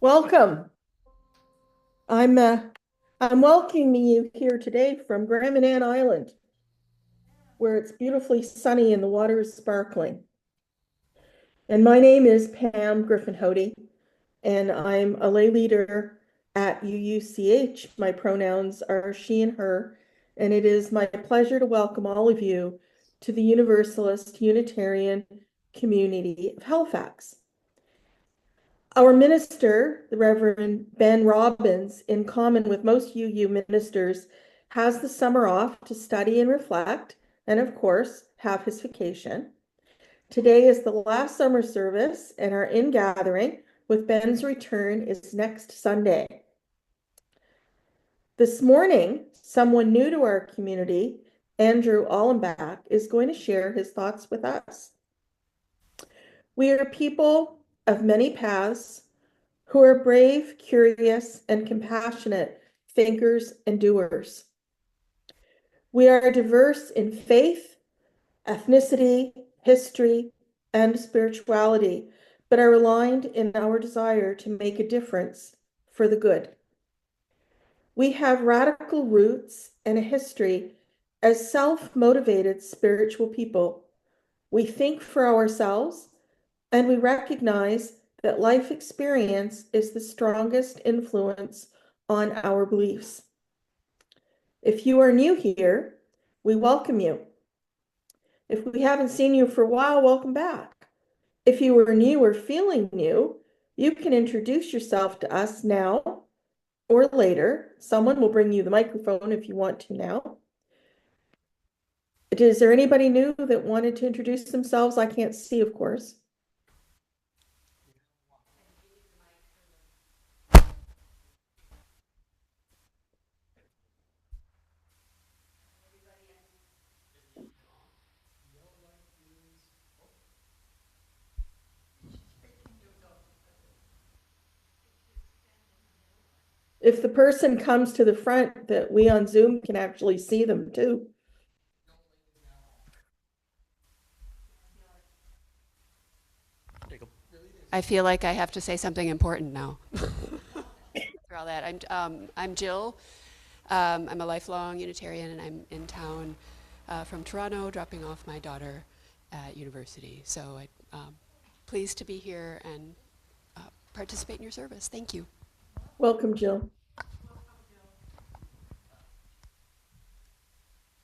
Welcome. I'm uh, I'm welcoming you here today from Graham Island, where it's beautifully sunny and the water is sparkling. And my name is Pam Griffin-Hody, and I'm a lay leader at UUCH. My pronouns are she and her, and it is my pleasure to welcome all of you to the Universalist Unitarian community of Halifax. Our minister, the Reverend Ben Robbins, in common with most UU ministers, has the summer off to study and reflect, and of course, have his vacation. Today is the last summer service, and our in-gathering with Ben's return is next Sunday. This morning, someone new to our community, Andrew Allenbach, is going to share his thoughts with us. We are people of many paths, who are brave, curious, and compassionate thinkers and doers. We are diverse in faith, ethnicity, history, and spirituality, but are aligned in our desire to make a difference for the good. We have radical roots and a history as self-motivated spiritual people. We think for ourselves, and we recognize that life experience is the strongest influence on our beliefs. If you are new here, we welcome you. If we haven't seen you for a while, welcome back. If you are new or feeling new, you can introduce yourself to us now or later. Someone will bring you the microphone if you want to now. Is there anybody new that wanted to introduce themselves? I can't see, of course. If the person comes to the front, that we on Zoom can actually see them too. I feel like I have to say something important now. For all that, I'm Jill. I'm a lifelong Unitarian, and I'm in town from Toronto, dropping off my daughter at university. So I'm pleased to be here and participate in your service. Thank you. Welcome, Jill.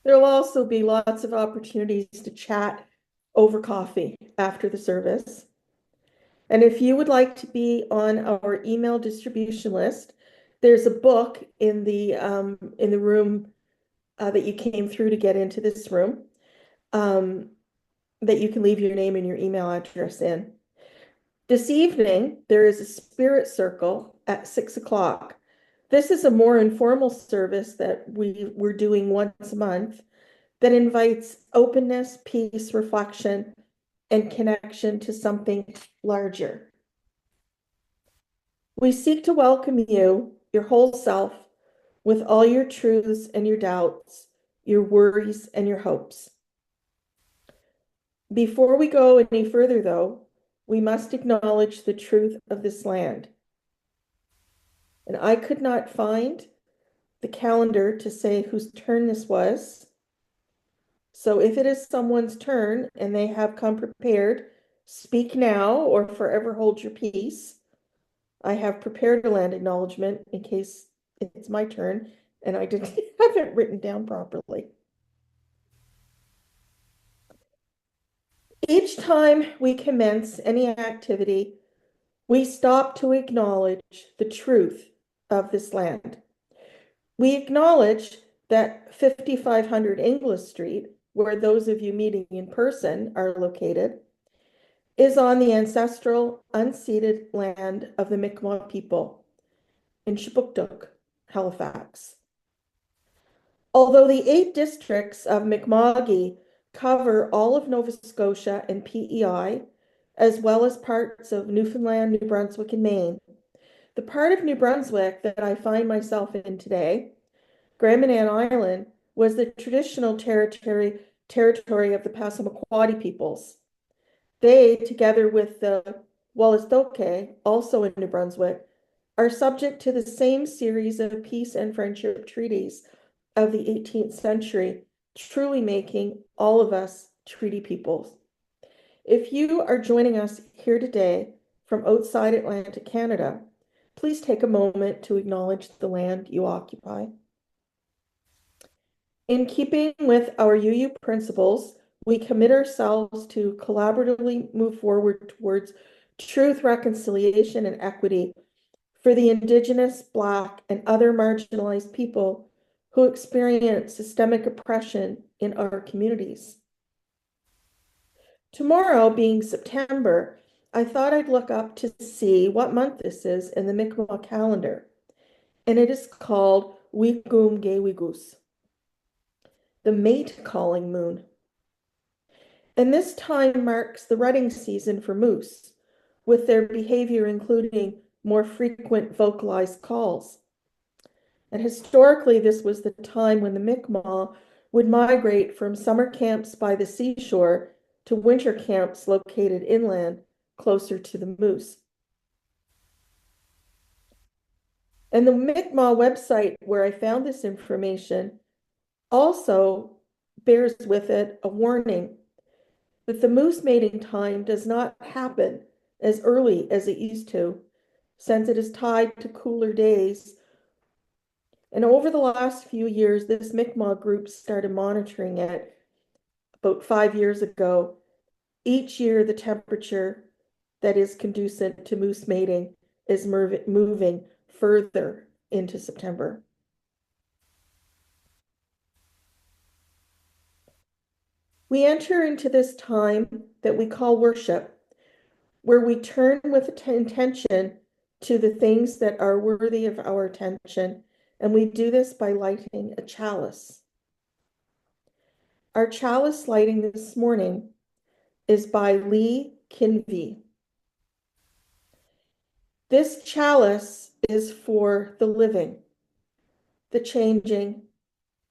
There will also be lots of opportunities to chat over coffee after the service. And if you would like to be on our email distribution list, there's a book in the room that you came through to get into this room that you can leave your name and your email address in. This evening, there is a spirit circle at 6 o'clock. This is a more informal service that we're doing once a month that invites openness, peace, reflection, and connection to something larger. We seek to welcome you, your whole self, with all your truths and your doubts, your worries and your hopes. Before we go any further, though, we must acknowledge the truth of this land. And I could not find the calendar to say whose turn this was. So if it is someone's turn and they have come prepared, speak now or forever hold your peace. I have prepared a land acknowledgement in case it's my turn and I didn't have it written down properly. Each time we commence any activity, we stop to acknowledge the truth of this land. We acknowledge that 5500 Inglis Street, where those of you meeting in person are located, is on the ancestral, unceded land of the Mi'kmaq people in Shutuktuk, Halifax. Although the 8 districts of Mi'kmaqi cover all of Nova Scotia and PEI, as well as parts of Newfoundland, New Brunswick, and Maine, the part of New Brunswick that I find myself in today, Graham Island, was the traditional territory of the Passamaquoddy peoples. They, together with the Wolastoqey, also in New Brunswick, are subject to the same series of peace and friendship treaties of the 18th century, truly making all of us treaty peoples. If you are joining us here today from outside Atlantic Canada, please take a moment to acknowledge the land you occupy. In keeping with our UU principles, we commit ourselves to collaboratively move forward towards truth, reconciliation, and equity for the Indigenous, Black, and other marginalized people who experience systemic oppression in our communities. Tomorrow, being September, I thought I'd look up to see what month this is in the Mi'kmaq calendar, and it is called Wigum Gewigus, the mate calling moon. And this time marks the rutting season for moose, with their behavior including more frequent vocalized calls. And historically, this was the time when the Mi'kmaq would migrate from summer camps by the seashore to winter camps located inland, closer to the moose. And the Mi'kmaq website where I found this information also bears with it a warning that the moose mating time does not happen as early as it used to, since it is tied to cooler days. And over the last few years, this Mi'kmaq group started monitoring it about 5 years ago. Each year, the temperature that is conducive to moose mating is moving further into September. We enter into this time that we call worship, where we turn with intention to the things that are worthy of our attention, and we do this by lighting a chalice. Our chalice lighting this morning is by Lee Kinvey. This chalice is for the living, the changing,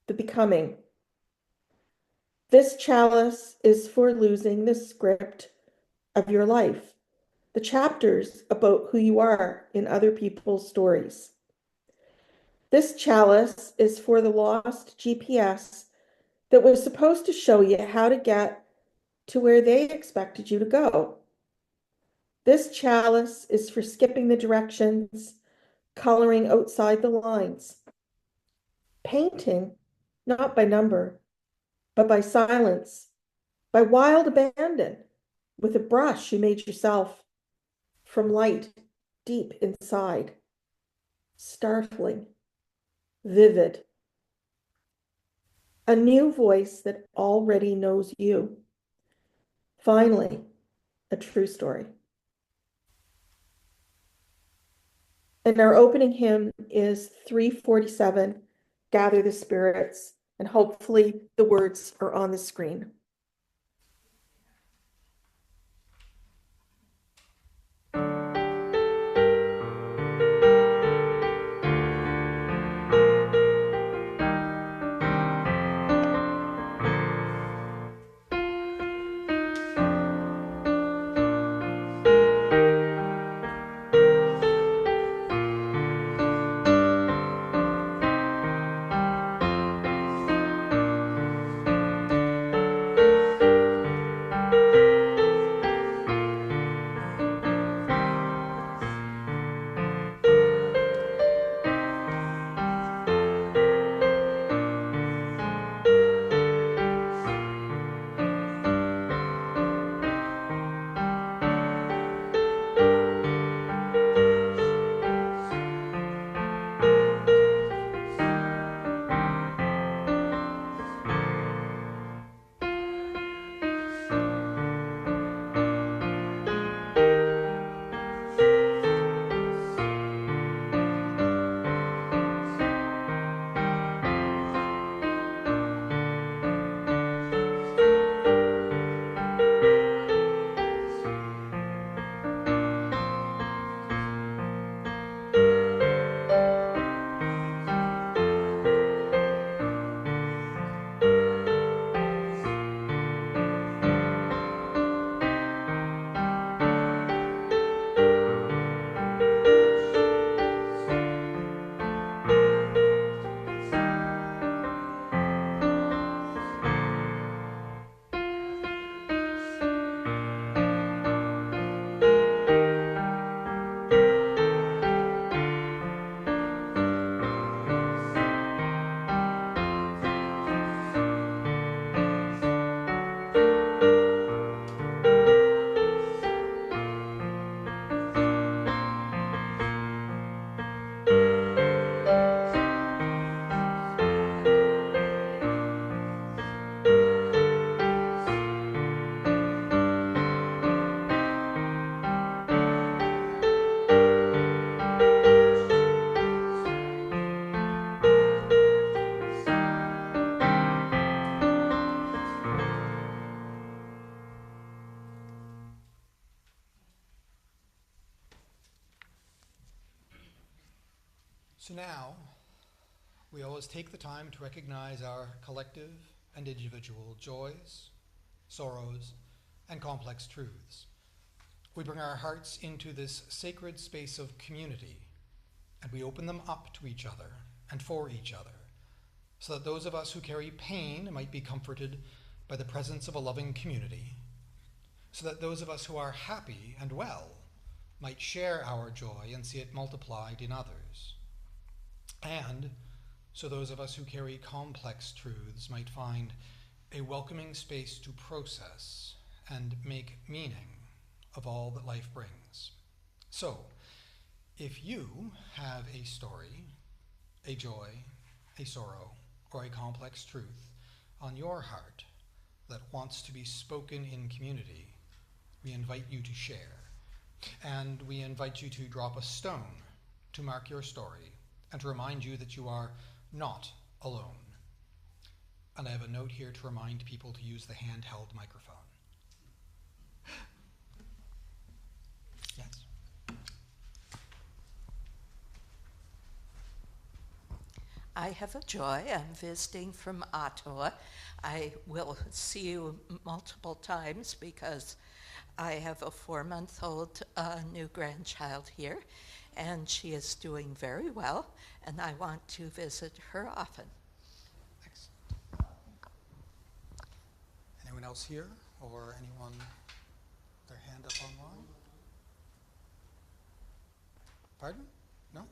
the becoming. This chalice is for losing the script of your life, the chapters about who you are in other people's stories. This chalice is for the lost GPS that was supposed to show you how to get to where they expected you to go. This chalice is for skipping the directions, coloring outside the lines, painting, not by number, but by silence, by wild abandon, with a brush you made yourself from light deep inside, startling, vivid. A new voice that already knows you. Finally, a true story. And our opening hymn is 347, Gather the Spirits, and hopefully the words are on the screen. So now, we always take the time to recognize our collective and individual joys, sorrows, and complex truths. We bring our hearts into this sacred space of community, and we open them up to each other and for each other, so that those of us who carry pain might be comforted by the presence of a loving community, so that those of us who are happy and well might share our joy and see it multiplied in others, and so those of us who carry complex truths might find a welcoming space to process and make meaning of all that life brings. So, if you have a story, a joy, a sorrow, or a complex truth on your heart that wants to be spoken in community, we invite you to share. And we invite you to drop a stone to mark your story and to remind you that you are not alone. And I have a note here to remind people to use the handheld microphone. Yes. I have a joy. I'm visiting from Ottawa. I will see you multiple times because I have a 4-month-old new grandchild here, and she is doing very well, and I want to visit her often. Thanks. Anyone else here, or anyone with their hand up online? Pardon? No?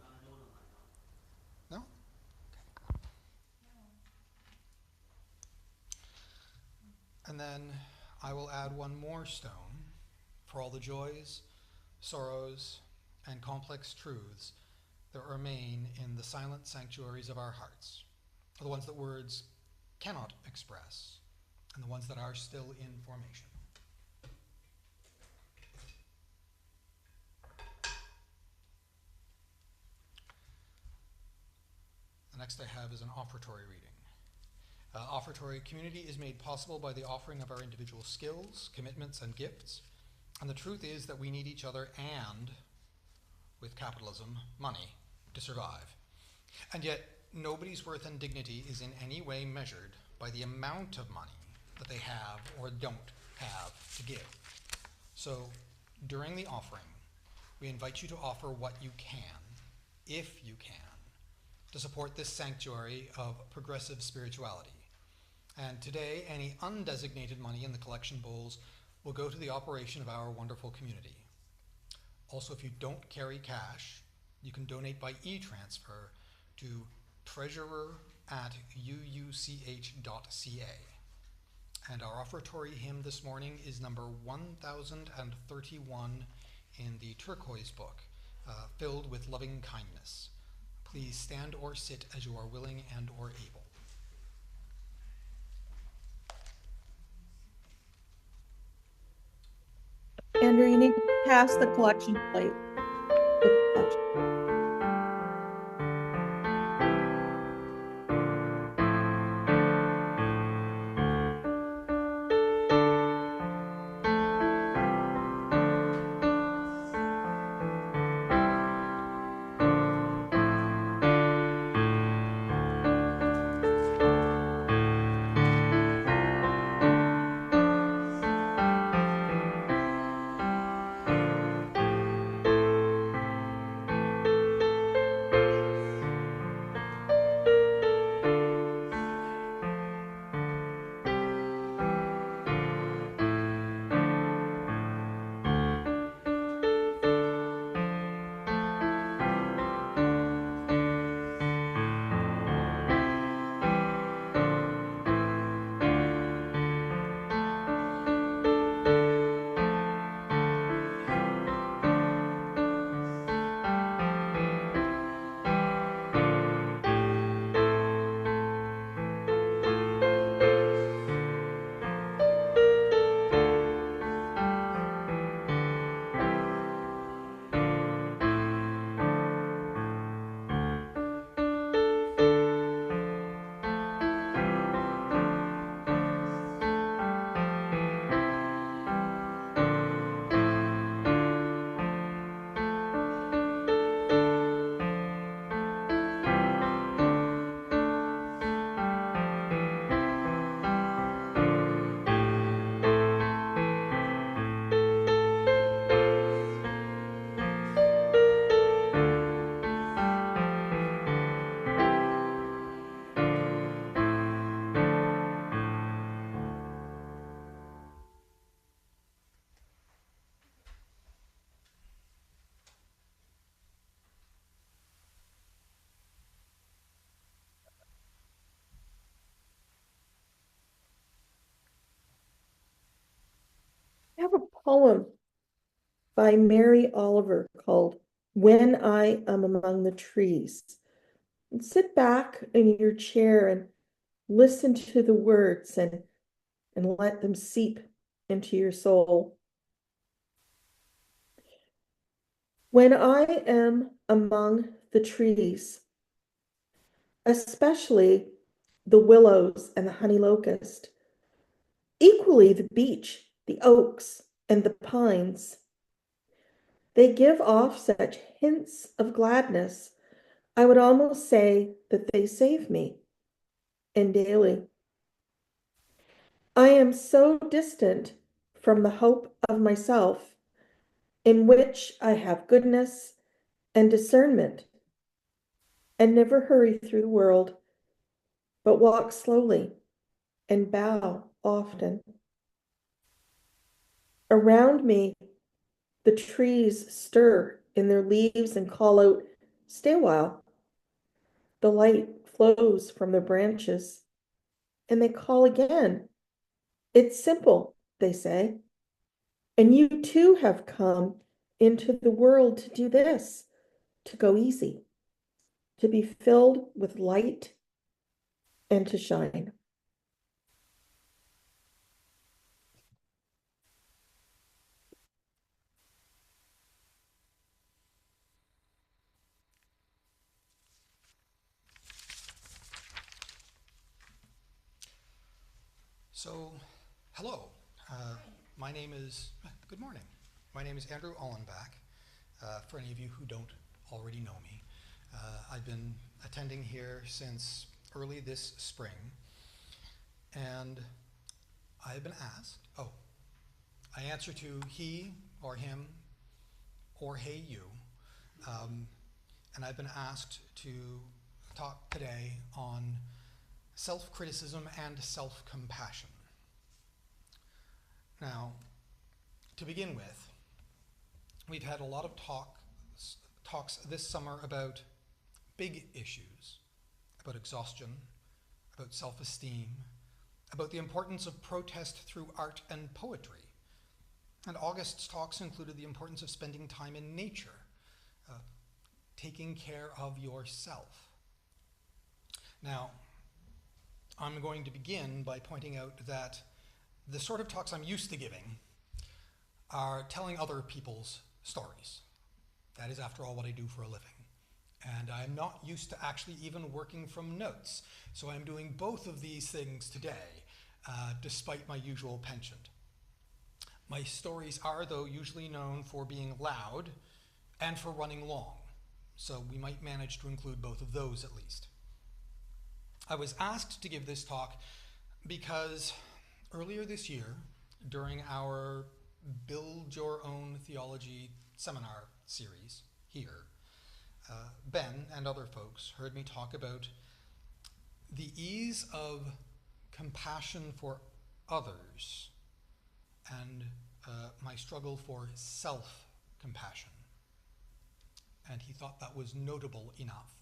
No? Okay. And then I will add one more stone for all the joys, sorrows, and complex truths that remain in the silent sanctuaries of our hearts, the ones that words cannot express, and the ones that are still in formation. The next I have is an offertory reading. Offertory community is made possible by the offering of our individual skills, commitments, and gifts. And the truth is that we need each other and, with capitalism, money to survive. And yet, nobody's worth and dignity is in any way measured by the amount of money that they have or don't have to give. So, during the offering, we invite you to offer what you can, if you can, to support this sanctuary of progressive spirituality. And today, any undesignated money in the collection bowls will go to the operation of our wonderful community. Also, if you don't carry cash, you can donate by e-transfer to treasurer@uuch.ca. And our offertory hymn this morning is number 1031 in the turquoise book, filled with loving kindness. Please stand or sit as you are willing and or able. Andrew, you need to pass the collection plate. poem by Mary Oliver called When I Am Among the Trees. And sit back in your chair and listen to the words and let them seep into your soul. When I am among the trees, especially the willows and the honey locust, equally the beech, the oaks, and the pines, they give off such hints of gladness, I would almost say that they save me, and daily. I am so distant from the hope of myself, in which I have goodness and discernment, and never hurry through the world, but walk slowly and bow often. Around me, the trees stir in their leaves and call out, "Stay a while." The light flows from their branches, and they call again. "It's simple," they say. "And you too have come into the world to do this, to go easy, to be filled with light and to shine." So, hello. My name is, good morning. My name is Andrew Allenbach. For any of you who don't already know me, I've been attending here since early this spring, and I've been asked, I answer to he or him or hey you, and I've been asked to talk today on self-criticism and self-compassion. Now, to begin with, we've had a lot of talks this summer about big issues, about exhaustion, about self-esteem, about the importance of protest through art and poetry. And August's talks included the importance of spending time in nature, taking care of yourself. Now, I'm going to begin by pointing out that the sort of talks I'm used to giving are telling other people's stories. That is, after all, what I do for a living. And I'm not used to actually even working from notes. So I'm doing both of these things today, despite my usual penchant. My stories are, though, usually known for being loud and for running long. So we might manage to include both of those at least. I was asked to give this talk because earlier this year, during our Build Your Own Theology seminar series here, Ben and other folks heard me talk about the ease of compassion for others and my struggle for self-compassion. And he thought that was notable enough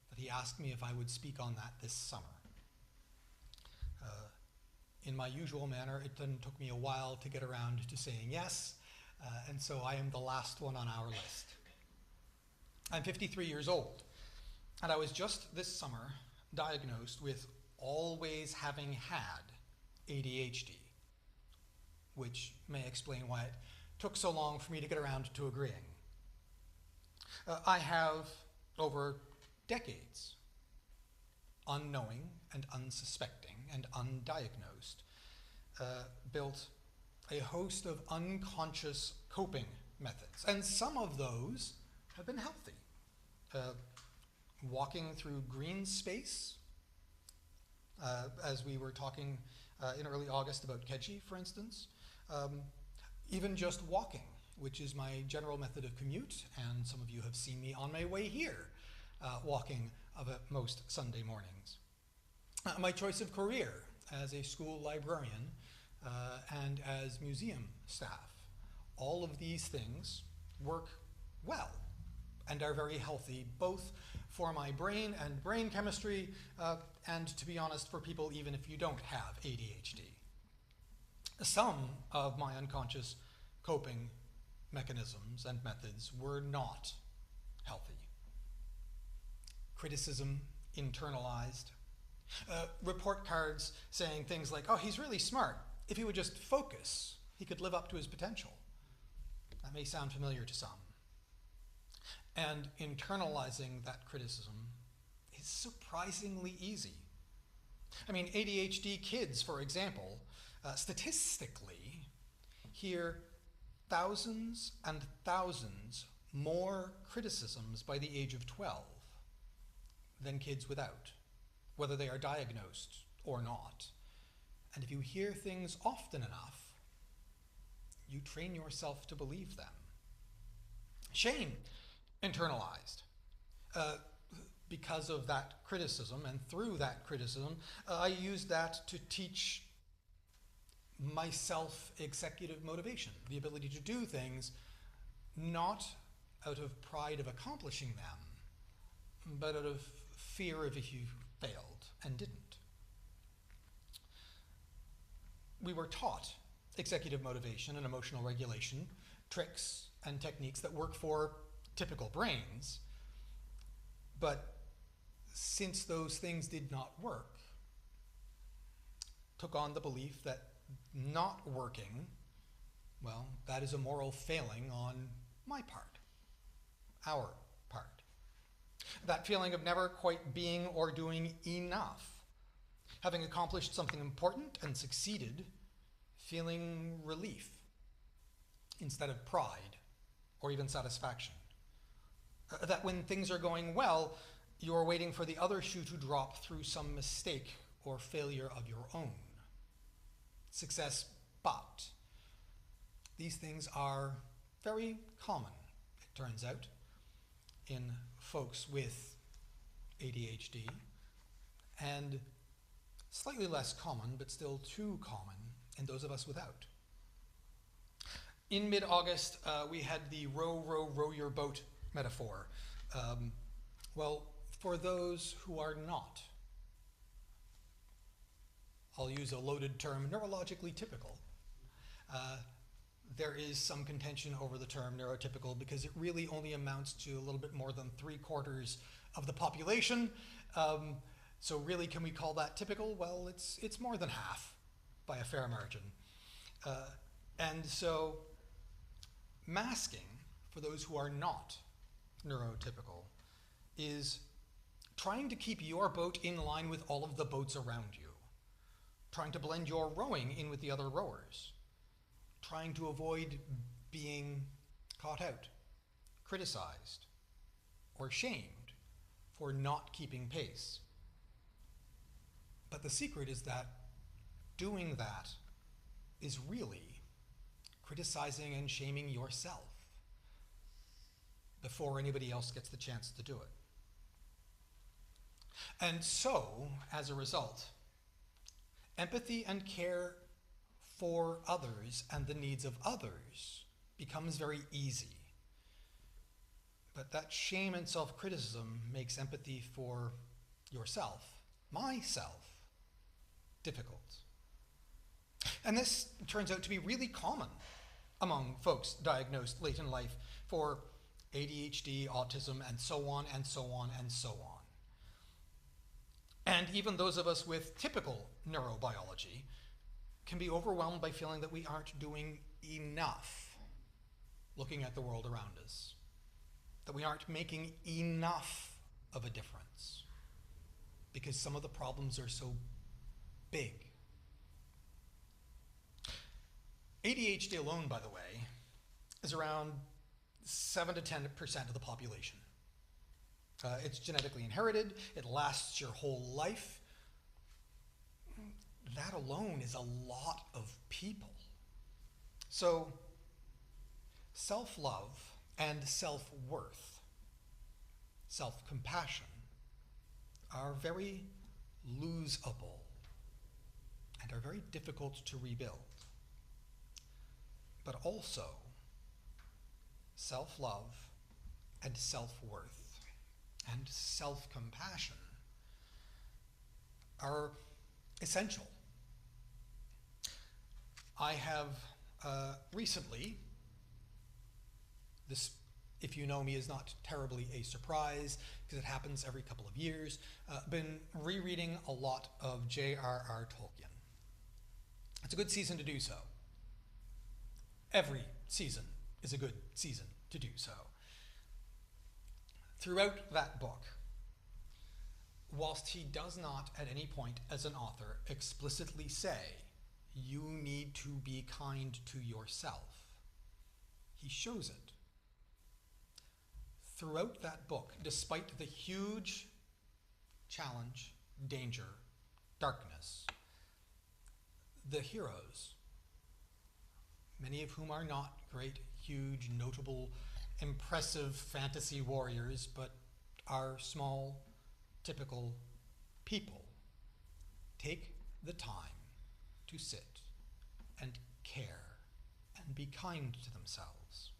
that he asked me if I would speak on that this summer. In my usual manner, it then took me a while to get around to saying yes, and so I am the last one on our list. I'm 53 years old, and I was just this summer diagnosed with always having had ADHD, which may explain why it took so long for me to get around to agreeing. I have, over decades, unknowing and unsuspecting and undiagnosed, built a host of unconscious coping methods, and some of those have been healthy. Walking through green space, as we were talking in early August about Keji, for instance. Even just walking, which is my general method of commute, and some of you have seen me on my way here walking most Sunday mornings. My choice of career as a school librarian and as museum staff. All of these things work well and are very healthy, both for my brain and brain chemistry, and to be honest, for people even if you don't have ADHD. Some of my unconscious coping mechanisms and methods were not healthy. Criticism internalized. Report cards saying things like, oh, he's really smart. If he would just focus, he could live up to his potential. That may sound familiar to some. And internalizing that criticism is surprisingly easy. I mean, ADHD kids, for example, statistically hear thousands and thousands more criticisms by the age of 12 than kids without, whether they are diagnosed or not. And if you hear things often enough, you train yourself to believe them. Shame, internalized. Because of that criticism, and through that criticism, I used that to teach myself executive motivation, the ability to do things not out of pride of accomplishing them, but out of fear of if you failed and didn't. We were taught executive motivation and emotional regulation, tricks and techniques that work for typical brains, but since those things did not work, took on the belief that not working, well, that is a moral failing on my part, our part. That feeling of never quite being or doing enough, having accomplished something important and succeeded, feeling relief instead of pride or even satisfaction. That when things are going well, you're waiting for the other shoe to drop through some mistake or failure of your own. Success, but these things are very common, it turns out, in folks with ADHD, and slightly less common, but still too common, in those of us without. In mid-August, we had the row, row, row your boat metaphor. Well, for those who are not, I'll use a loaded term, neurologically typical. There is some contention over the term neurotypical because it really only amounts to a little bit more than 3/4 of the population. So really, can we call that typical? Well, it's more than half by a fair margin. And so masking, for those who are not neurotypical, is trying to keep your boat in line with all of the boats around you, trying to blend your rowing in with the other rowers, trying to avoid being caught out, criticized, or shamed for not keeping pace. But the secret is that doing that is really criticizing and shaming yourself before anybody else gets the chance to do it. And so, as a result, empathy and care for others and the needs of others becomes very easy. But that shame and self-criticism makes empathy for yourself, myself, difficult. And this turns out to be really common among folks diagnosed late in life for ADHD, autism, and so on, and so on, and so on. And even those of us with typical neurobiology can be overwhelmed by feeling that we aren't doing enough looking at the world around us, that we aren't making enough of a difference because some of the problems are so big. ADHD alone, by the way, is around 7 to 10% of the population. It's genetically inherited. It lasts your whole life. That alone is a lot of people. So, self-love and self-worth, self-compassion, are very losable and are very difficult to rebuild. But also, self-love and self-worth and self-compassion are essential. I have recently This, if you know me, is not terribly a surprise because it happens every couple of years. Been rereading a lot of J.R.R. Tolkien. It's a good season to do so. Every season is a good season to do so. Throughout that book, whilst he does not at any point as an author explicitly say, you need to be kind to yourself, he shows it. Throughout that book, despite the huge challenge, danger, darkness, the heroes, many of whom are not great, huge, notable, impressive fantasy warriors, but are small, typical people, take the time to sit and care and be kind to themselves.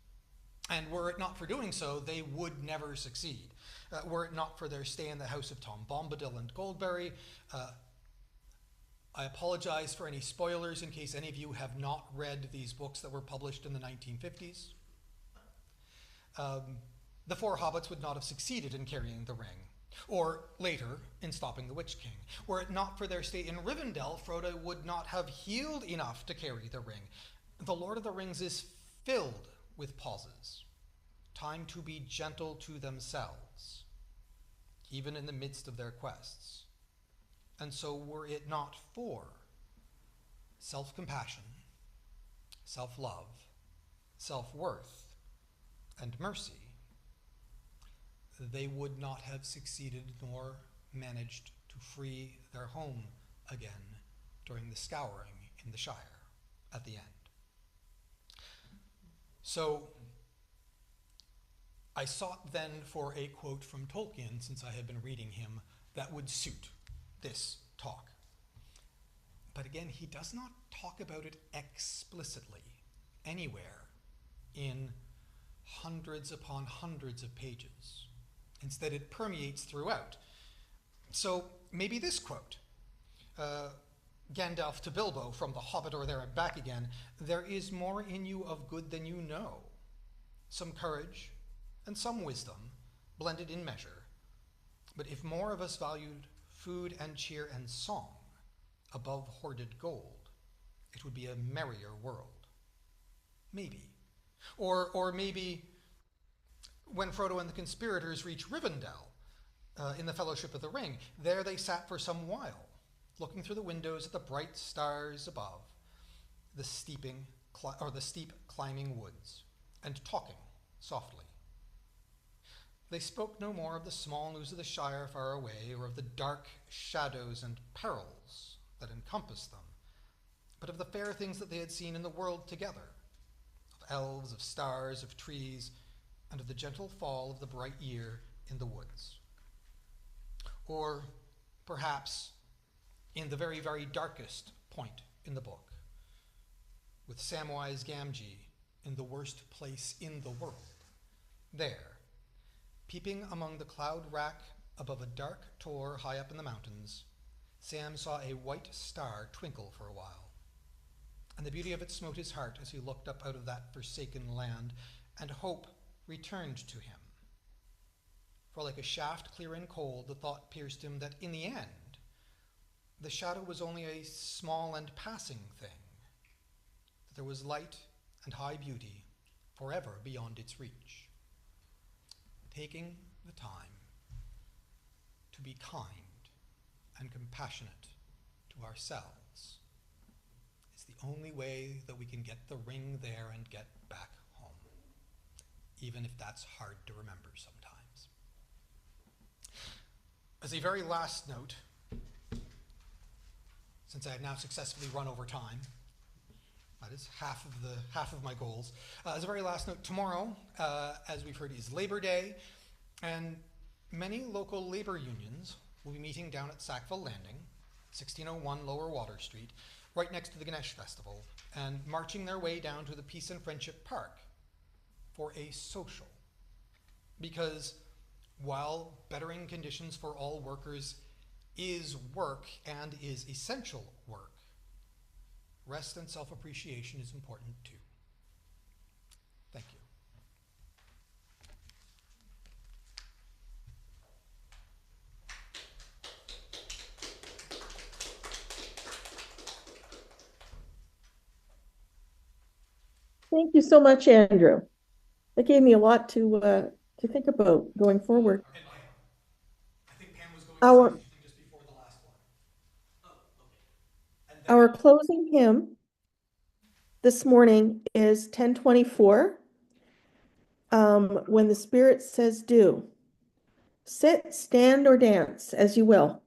And were it not for doing so, they would never succeed. Were it not for their stay in the house of Tom Bombadil and Goldberry, I apologize for any spoilers in case any of you have not read these books that were published in the 1950s. The four hobbits would not have succeeded in carrying the ring, or later in stopping the Witch King. Were it not for their stay in Rivendell, Frodo would not have healed enough to carry the ring. The Lord of the Rings is filled with pauses, time to be gentle to themselves, even in the midst of their quests. And so were it not for self-compassion, self-love, self-worth, and mercy, they would not have succeeded nor managed to free their home again during the scouring in the Shire at the end. So I sought then for a quote from Tolkien, since I had been reading him, that would suit this talk. But again, he does not talk about it explicitly anywhere in hundreds upon hundreds of pages. Instead, it permeates throughout. So maybe this quote, Gandalf to Bilbo from The Hobbit or There and Back Again, there is more in you of good than you know, some courage and some wisdom blended in measure. But if more of us valued food and cheer and song above hoarded gold, it would be a merrier world. Maybe. Or maybe when Frodo and the conspirators reach Rivendell in the Fellowship of the Ring, there they sat for some while, looking through the windows at the bright stars above, the steep climbing woods, and talking softly. They spoke no more of the small news of the Shire far away, or of the dark shadows and perils that encompassed them, but of the fair things that they had seen in the world together, of elves, of stars, of trees, and of the gentle fall of the bright year in the woods. Or perhaps in the very, very darkest point in the book, with Samwise Gamgee in the worst place in the world. There, peeping among the cloud rack above a dark tor high up in the mountains, Sam saw a white star twinkle for a while, and the beauty of it smote his heart as he looked up out of that forsaken land, and hope returned to him. For like a shaft clear and cold, the thought pierced him that in the end, the shadow was only a small and passing thing, that there was light and high beauty forever beyond its reach. Taking the time to be kind and compassionate to ourselves is the only way that we can get the ring there and get back home, even if that's hard to remember sometimes. As a very last note, since I have now successfully run over time, that is half of my goals. As a very last note, tomorrow, as we've heard, is Labor Day, and many local labor unions will be meeting down at Sackville Landing, 1601 Lower Water Street, right next to the Ganesh Festival, and marching their way down to the Peace and Friendship Park for a social. Because while bettering conditions for all workers is work and is essential work, rest and self-appreciation is important too. Thank you. Thank you so much, Andrew. That gave me a lot to think about going forward. And Pam. I think Pam was going to say Our something just before the last one. And then our closing hymn this morning is 1024. When the Spirit says do. Sit, stand, or dance as you will.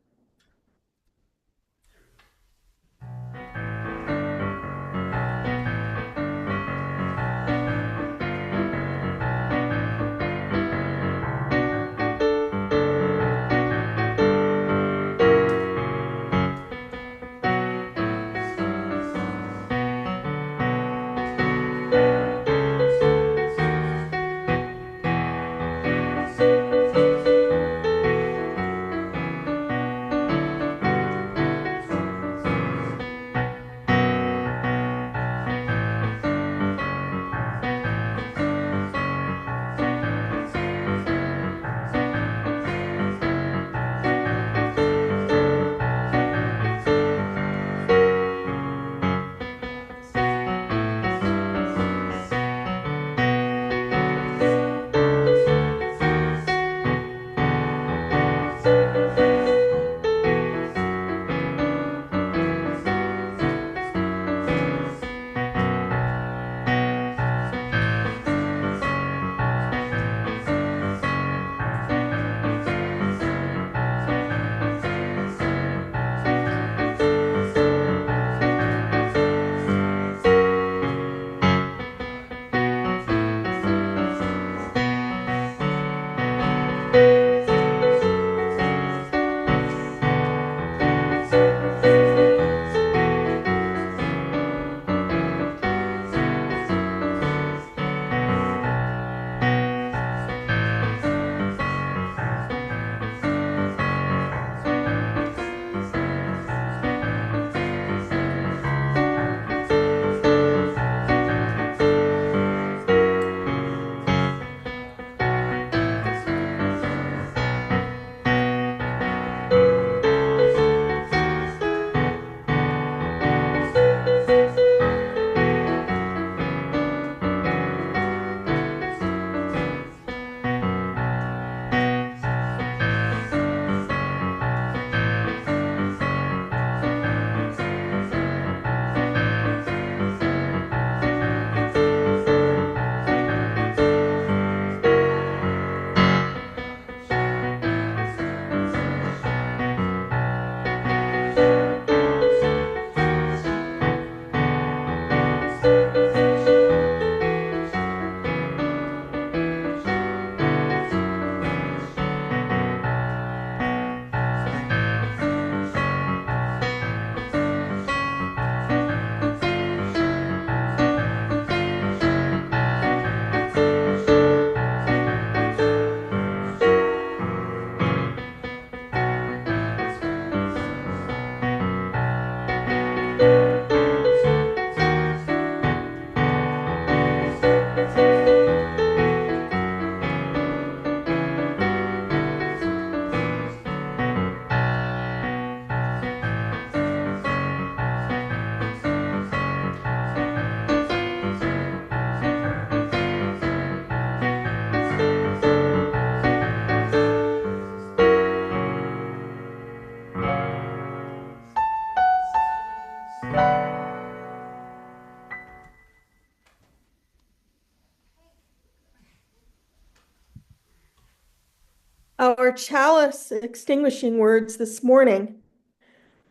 Our chalice extinguishing words this morning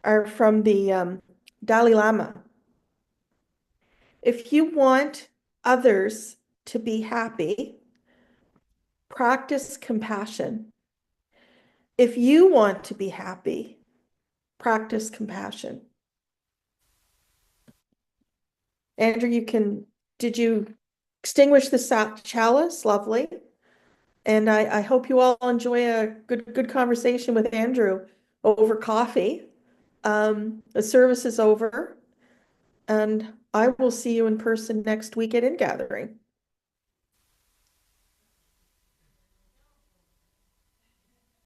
are from the Dalai Lama. If you want others to be happy, practice compassion. If you want to be happy, practice compassion. Andrew, did you extinguish the chalice? Lovely. And I hope you all enjoy a good conversation with Andrew over coffee. The service is over, and I will see you in person next week at In Gathering.